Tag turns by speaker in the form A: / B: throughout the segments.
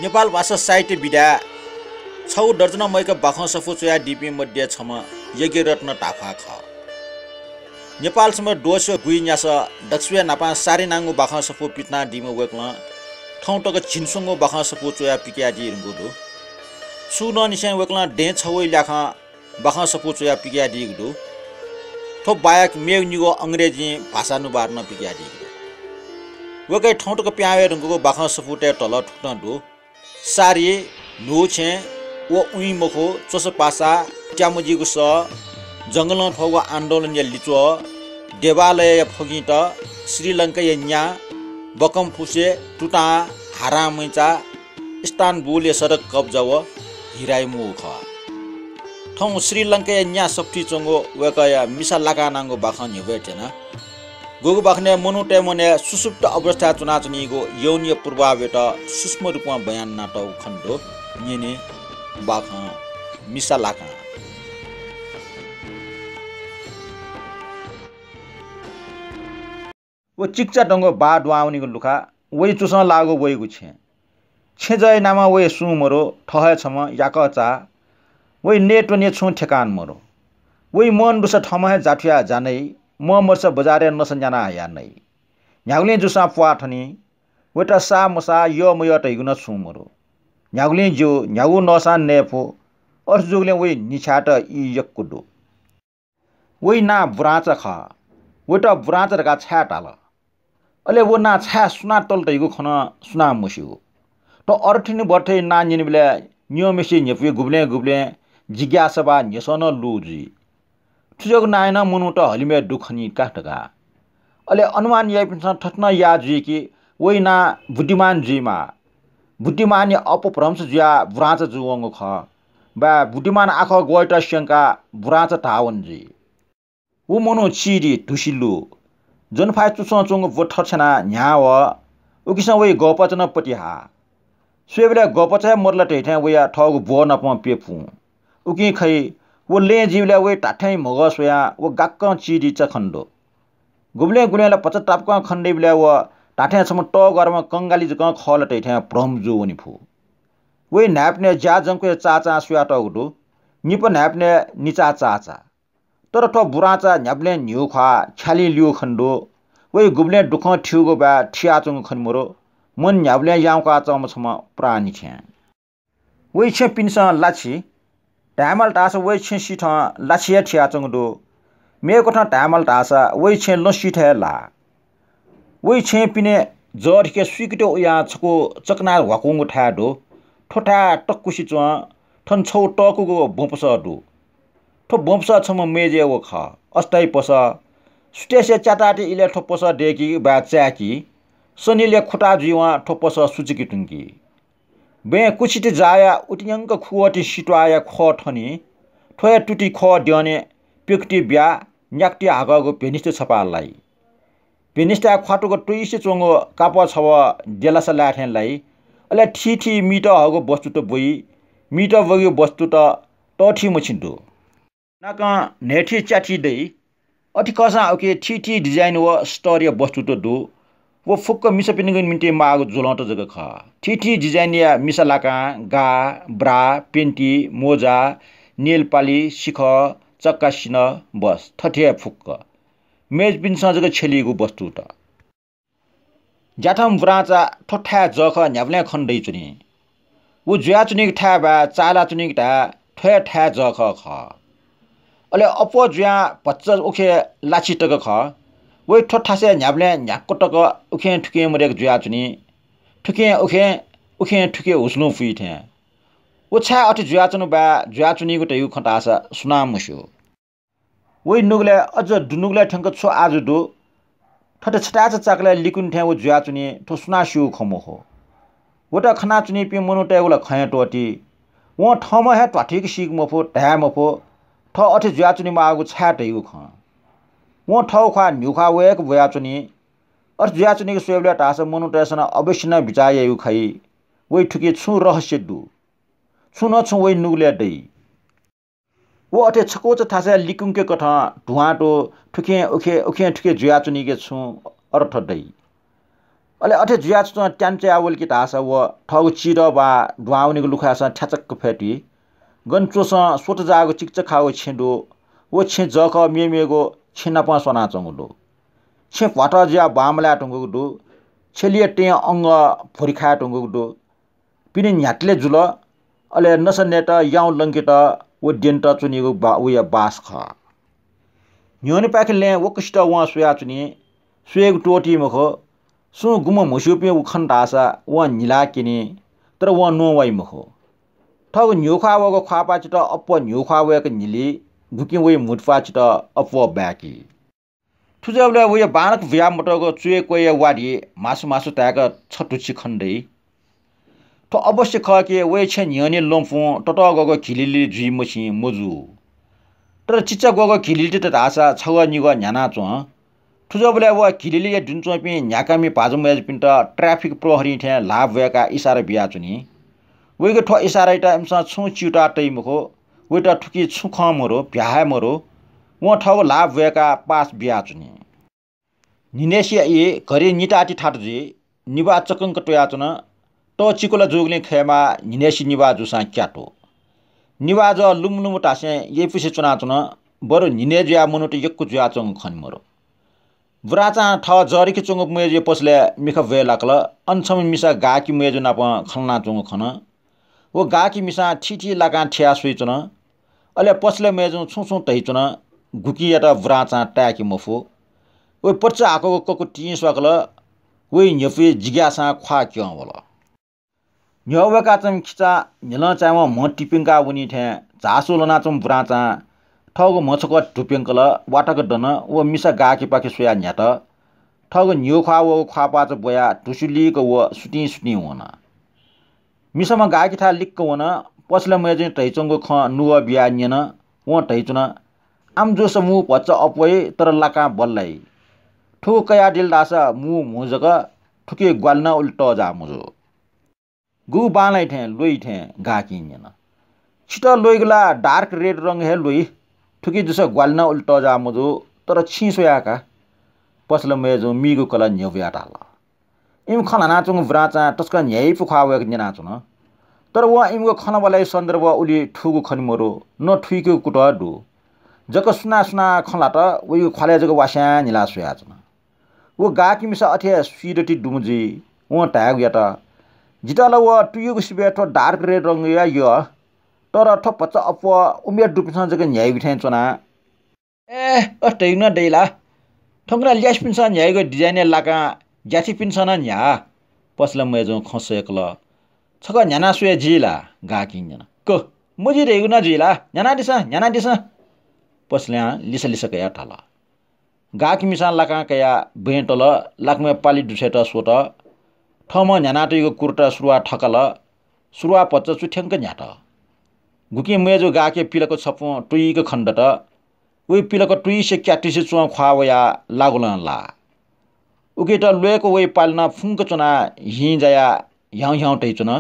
A: नेपाल भाषा साहित्य विधा 6 दर्जन मैका बाख सफु चोया डिपी मध्ये छम यज्ञ रत्न टाफा ख नेपाल सम डोस गुइ न्यास दक्षिण नापा सारी नांगु बाख सफु पिटना डिम वेक्ल ठौटक छिनसुंगु बाख सफु चोया पिक्याडी रुगुदु सुन निसे वेक्ल डे छवै ल्याख बाख सफु चोया पिक्याडी गुदु थो बायक मेग निगो अंग्रेजी भाषा नु बार्न पिक्याडी वकै ठौटक प्यावे रुगुको बाख सफु टे तल ठुक्न दु सारी नु छे वो उई मखो चोस पासा ट्यामुजीको स जंगल ठगो आन्दोलन या लिचो देवालय फगित श्रीलंका या न्या बकम फुसे टुटा हारा मैचा इस्तानबुल या सडक कब्जा व हिराई मुख ठौ श्रीलंका या न्या सप्टी चंगो वकया मिसा लाका नांगो बाखन हेबेटेना गोगु बाखने मनुटे मने सुसुप्त अवस्था चुनाचुनीको यौनीय पूर्वावेट सूक्ष्म रूपमा बयान नाटक खण्डो निने बाख मिसा लाका वो चिक्चा डंगो बा दुआउनीको लुखा वइ चुसन लागो वइगु छे जय नामा वइ सु मरो ठह छम याकचा वइ नेटो ने छु ठेकान मरो वइ मन दुस ठमहे जाठिया जानै म मर्छ बजारे नसंजना या नै न्याउले जुसा पुआठनी वटा सा मसा यो मय तैगुन छु मरो न्याउले जो न्याउ नसा नेफो अर्जुगले वइ निछाट इ यक्कुदो वइ ना बुराच ख वटा बुराच रका छाटाल अले वो ना छा सुना तल तैगु खन सुना मुसिगु त अरठिन बठै ना निनबले न्योमेसी नेफु गुब्ले गुब्ले जिज्ञासबा न्यसन लुजी ठुजग नायना मुनु त हलिमे दुखनी काटगा अले अनुमान यापिन्छ ठट्न याजी कि वइ ना बुद्धिमान जीमा बुद्धिमान अपभ्रंश ज्या बुराच जुवंग ख बा बुद्धिमान आख गोइट शंका बुराच टावन जी उ मनु चिरी ठुसिलु जन फाइ चुसो चुंग वठछना न्याव उकिस वइ गपचन पटिहा स्वेबले गपचा मरला टेठा वया ठगु बो नप पेफु उकि खै वो ले जीवले वइ टाठै मगसया वो गाक्क चिरी चखण्डो गुब्ले गुलेला पचटापक खण्डेबले व टाठै सम ट गरमा कंगाली जक खल टेठा प्रमजु वनिफु वइ न्यापने ज्या जंको चाचा सुयाट उडु निप न्यापने निचा चाचा तर त बुराचा न्यापले न्यु खा छाली लिउ खण्डो वइ गुब्ले दुख ठिउगो बा ठियाचुङ खनमरो मन न्यापले याउका चम छम प्राणी छ्या वइ छे पिन्स लाछि टामल टास वइ छे सिठ लाछिया ठियाचुङ दो मेको ठ टामल टासा वइ छे लसिठे ला वइ छे पिने जर के स्वीकिटो या छको चकना वाकुङ ठा दो ठोठा टक्कुसी च ठन छौ टकुको बम्पस दो ठो बम्पस छम मेजे वो ख अस्ताई पस सुटेसे चाटाटी इले ठोपस डेकी बा च्याकी सनिले खुटा जीवा ठोपस सुचिकी टुंकी बे कुचिटी जाया उटियंक खुवटी सिटवाया ख ठनी ठोया टुटी ख द्यने पिकटी ब्या न्याक्टी हागको पेनिस्ट छपालाई पेनिस्टा ख्वाटुको टुइसे चोंगो काप छव देलास लाठेनलाई अले ठीठी मिट हगो वस्तु त बोई मिट बग्यो वस्तु त टठी मछिन्दो नाका नेठी चाठी दै अति कसा ओके ठीठी डिजाइन व स्टोरी वस्तु त दो वो फुक्क मिसा पिनिगन मिन्टे मागो जोलट जग ख ठीठी डिजाइन या मिसलाका गा ब्रा पेन्टी मोजा नेल पाली शिख चक्का सिन बस ठठे फुक्क मेज पिनस जग छेलिगो वस्तु त जाठम ब्राचा ठठा जख न्याब्ले खण्दै चुनी वो ज्या चुनी ठा बा चाला चुनी ठा ठे ठा जख ख अले अपो ज्या पच्च ओखे लाछि टक ख वइ ठोठासे न्याब्ले न्याक्को टक उखे ठुके मरेक ज्या चुनी ठुके उखे ठुके हुस्नु फुइथे वो छा अति ज्या चुनु बा ज्या चुनीको टयु खटासा सुनामुस्यो वइ नुगले अझ दुनुगले ठंक छु आज दो ठट छटाच चाकले लिकुन थे वो ज्या चुनी ठो सुनास्यो खमो हो वटा खना चुनी पे मनु टेगुला खय टोटी वो ठम हे टठिक सिग मफो ढा मफो ठ अति ज्या चुनी मागु छाटयु ख वो ठौ खा न्युखा वेक भया चुनी अर ज्या चुनी के स्वेबले टास मनु टेसन अवश्य न बिचाययु खै वइ ठुके छु रहस्य दु छु न छु वइ नुगले दै वो अटे छकोच थासे लिकुंके कथा धुआटो ठुके उखे ठुके ज्या चुनी के छु अर्थ दै अले अठे जुया च ट्यान्चे आवल कि तासा व ठगु चिर बा ढुवाउनेको लुखासा ठ्याचक्क फेटी गन्चोस सोट जागो चिक्च खाओ छेडो वो छे जक मेमेगो छिनापा सना चंगुलो छे भटा ज्या बामला टंगुडो छेलिए टे अंग फोरिखा टंगुडो पिने न्याटले जुल अले नसनेट याउ लंकेट वो डेन्ट चुनिगो उया बास ख न्योने पाखले वो कष्ट वा सुया चुनि सुएगो टोटी मखो सु गुम मुसुपे उखन दासा वा निला किने तर वा नो वाइ मखो ठग न्योखा वगो खापा चिट अप न्योखा वक निली गुकि वइ मुटफा चिट अप ब्याकी थुजबले वय बाणक व्या मटको चुए कोय वाडी मासु मासु ताक छटुची खण्डै तो अवश्य ख के वय छ न्यने लम्फु टट गगो खिलिली जुइ मछि मोजु तर चिच्चा गगो खिलिली त आशा छग निगो न्याना च थुजबले व खिलिली जुनचोपि न्याकामी पाजमेज पिन्ट ट्राफिक प्रहरी थे लाभ भएका इशारा बिया चुनी वयको ठ इशाराइटा एमसा छु चिटा टैमखो वइटा ठुकी छु खमरो भ्याहा मरो व ठग लाभ भएका पास बिया चुनी निनेसिया ए घरे निटाटी ठाटजे निबा चकंक टयाचन तो चिकोला जोगले खेमा निनेसी निबा जुसा क्याटो निबा ज लुमलुम टासे ये पुसे चुनाचन बरु निनेजिया मनुट यक्कु जुयाचङ खनमरो बुराचा ठ जरिके चंग मेजे पसले मिख वेलाकल अनछम मिसा गाकी मेजु नाप खलना चंग खन वो गाकी मिसा ठिठी लाका ठ्या सुइचन अले पसले मेजु छुछु तैचन गुकी याटा बुराचा टाकी मफु वो पर्चा आको कको टी स्वाकल वो न्यफे जिज्ञासा ख्वा क्यों वला न्यवका चम खिचा निल चाम म टिपिङका उनी थे जासो लना चम बुराचा ठग मछको टुपिङकल वाटक दन वो मिसा गाकी पाके सुया न्याट ठग न्यो खा वो खापा च बोया टुसुलीको वो सुटी सुटी होना मिसमा गाकी था लिक्क होना पसले मेजे तैचंगो ख नुवा बिया न्यन वो तैचुन आम जो समु पच्च अपवे तर लाका बल्लाई ठुक कया दिल दासा मु मुजक ठुके ग्वालना उल्टो जा मुजो गु बालाई थे लोई थे गाकी न्यन छिट लोइगला डार्क रेड रंग हे लोई ठुकी जस ग्वालना उल्टो जा मुजो तर छिसोयाका पसल मेजो मिगु कला न्यव्या टाला इम खनाना चंग व्राचा तस्का न्याय पुखावे न्यना चुन तर वा इमगो खनबलाई सन्दर्भ उली ठुगु खनिमरो न ठुइको कुटा दु जक सुना सुना खलाट वइ खले जक वास्या निला सोया चुन वो गाकी मिसा अथे सुइडटी दुमुजी व ट्याग याटा जिताला व टुयुगु सिबेटो डार्क रेड रंग या यो तर ठपच्च अप उमेर दुपिसन जक न्याय बिथाइ चुना ए अष्टैन दैला ठंगरा ल्यास पिन्सा न्यायको डिजाइन लाका ज्याथि पिन्सन न्या पसला मेजो खसेकल छक न्याना सुए जिला गाकी न्याना क मुजी रेगु न जिला न्याना दिस पसल्या लिसा लिसा कया ठाला गाकी मिसा लाका कया बेटल लाकमे पाली दुसेट सोट ठम न्याना टइको कुर्टा सुरुवा ठकल सुरुवा पच्च चुठ्याङ्क न्याट गुकी मेजो गाके पिलको छपु टुइको खण्डट उइ पिलको टुइसे क्याटिसे चुवा ख्वावया लागुलन ला उकेट लोएको वइ पाल्न फुङ्क चुना हिजाया ह्याउ ह्याउ टैचुन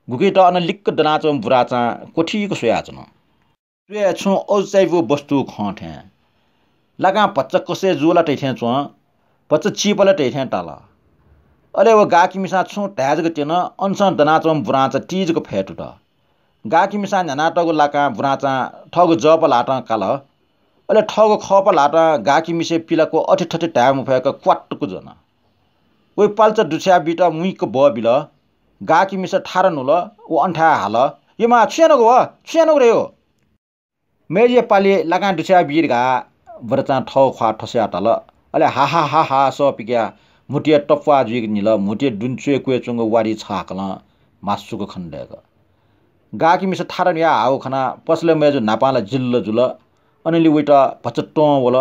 A: गुकेट अन लिक्क दनाचम बुराचा कोठीको सोयाचुन सुया छु औचाइबो वस्तु खठे लगा पच्च कसे जुला टैथे चुवा पच्च चिपला टैथे टाला अले वो गाकी मिसा छु ट्याजको तेन अनस दनाचम बुराचा टीजको फेटुट गाकी मिसा न्यानाटको लाका बुराचा ठग जप लाटा काल अले ठग खप लाटा गाकी मिसे पिलाको अठेठटे ट्याम भएका क्वाट्टको जना ओइ पाल्च दुस्या बिटा मुइक ब बिल गाकी मिसे ठारन होल ओ अन्ठा हाल यमा छुयानको रे हो मेजे पाले लागा दुस्या बिरगा बरचा ठग ख्वा ठस्या टाल अले हा हा हा हा स पिक्या मुटिया टप्पा जुइक निल मुटिया दुन्चुए कुए चंग वारी छाकल मासुको खण्डेक गाकी मिसे ठारन या हाउ खना पसले मेजो नापाला जिल्ल जुल अनिली उइटा भचट्टो बोल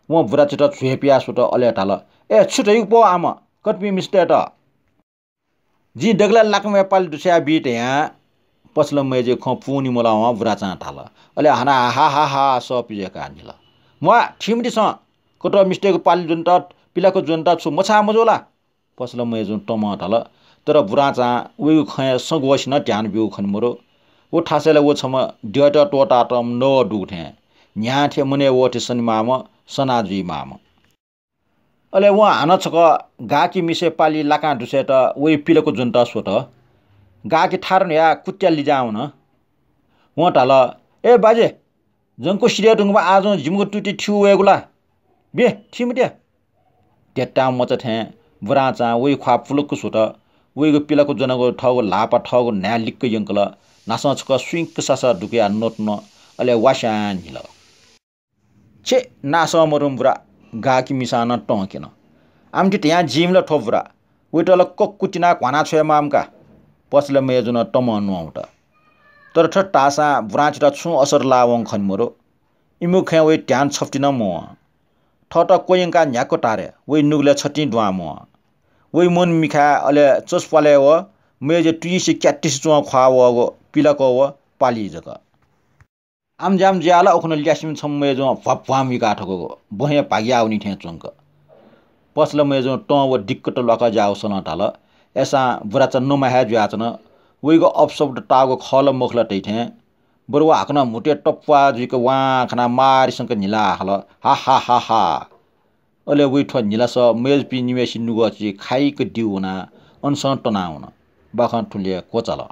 A: म बुराचिट छुएपिया सुट अले टाल ए छुटै पो आम कटपी मिस्टेट जी डगला लाकमे पाल दुस्या बिट या पसले मेजे ख पुनी मोला व बुराचा टाल अले हना हा हा हा स पिजेका निल म ठिमडी स कट मिस्टेक पाल जुन्टा पिलाको जुन्टा छु मछा मजोला पसले मेजो टम टाल तर बुराचा उइ खय सगवस न ध्यान बिउ खनमरो वो ठासेला वो छम डेटा टोटा टम न दुथे न्या थे मने वो थे सनिमाम सनाजुई माम अले व हान छक गाकी मिसे पाली लाका दुसे त वइ पिलको जुन त सोट गाकी थारन या कुट्या लिजाउन व टाल ए बाजे जंको सिरिया दुङबा आज जिमको टुटी ठिउ वेगुला बे ठिमट्या टेटा मच थे बुराचा वइ ख्वा फुलको सोट वइको पिलको जनको ठगो लापा ठगो न्या लिक्क यंकल नास छक स्विंक सासा ढुकिया नोट न अले वाशान हिल छे नास मरुम बुरा गाकी मिसान टंकेन आमटी त्यहाँ जिमला ठोबुरा उइटल कक्कुटिना क्वाना छोया मामका पसले मेजुन टम नुआउट तर ठ टासा बुराचिटा छु असर लावङ खनमरो इमु खे वइ ट्यान छफ्टिन म ठट कोयंका न्याको टारे वइ नुगले छटी दुआ म वइ मन मिखा अले चसपाले व मेजे टुइसे क्याटिस चुवा ख्वा वगो पिलको व पाली जक आम जाम ज्याला ओखन ल्यासिम छम मेजो भपवाम विका ठको बहे भाग्या आउनी थे चुंक पसले मेजो ट व दिक्कत लका जाउ सन टाल एसा बुराचा नमाहा ज्याचन वइको अपशब्द टागो खल मुखला टेथे बरुवा हाकना मुटे टप्पा जुइको वा खना मारिसंक निला हल हा हा हा हा अले वइ निलास मेज पि निवेसी नुगची खाइक दिउना अनसन टनाउन बाखन ठुले कोचल